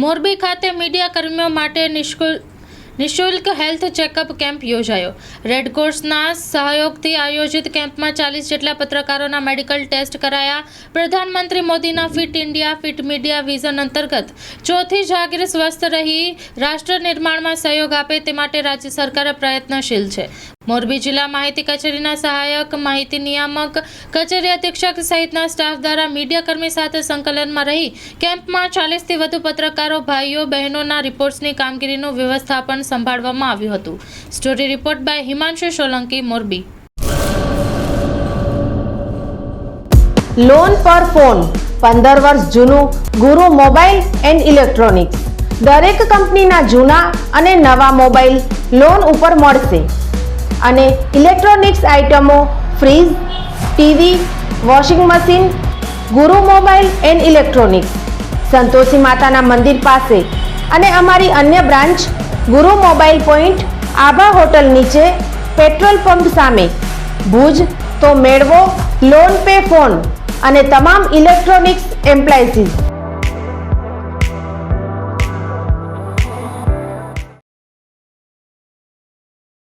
મોરબી ખાતે મીડિયા કર્મીઓ માટે નિઃશુલ્ક હેલ્થ ચેકઅપ કેમ્પ યોજાયો। રેડક્રોસના સહયોગથી આયોજિત કેમ્પમાં 40 જેટલા પત્રકારોના મેડિકલ ટેસ્ટ કરાયા। પ્રધાનમંત્રી મોદીના fit India fit media vision અંતર્ગત ચોથી જાગીર સ્વસ્થ રહી રાષ્ટ્ર નિર્માણમાં સહયોગ આપે તે માટે રાજ્ય સરકાર પ્રયત્નશીલ છે। મોરબી જિલ્લા માહિતી કચેરીના સહાયક માહિતી નિયામક કચેરી અધિક્ષક સહિતના સ્ટાફ દ્વારા મીડિયાકર્મી સાથે સંકલનમાં રહી કેમ્પમાં 40થી વધુ પત્રકારો ભાઈઓ બહેનોના રિપોર્ટ્સની કામગીરીનું વ્યવસ્થાપન સંભાળવામાં આવ્યું હતું। Story report by Himanshu Solanki, Morbi. Loan પર ફોન 15 વર્ષ જૂનું ગુરુ મોબાઈલ એન્ડ ઇલેક્ટ્રોનિક્સ દરેક કંપનીના જૂના અને નવા મોબાઈલ લોન ઉપર મળશે અને ઇલેક્ટ્રોનિક્સ આઇટમો ફ્રીજ, ટીવી, વોશિંગ મશીન ગુરુ મોબાઈલ એન્ડ ઇલેક્ટ્રોનિક્સ સંતોષી માતાના મંદિર પાસે અને અમારી અન્ય બ્રાન્ચ ગુરુ મોબાઈલ પોઈન્ટ આભા હોટલ નીચે પેટ્રોલ પંપ સામે ભુજ। તો મેળવો લોન પે ફોન અને તમામ ઇલેક્ટ્રોનિક્સ એપ્લાયન્સીસ।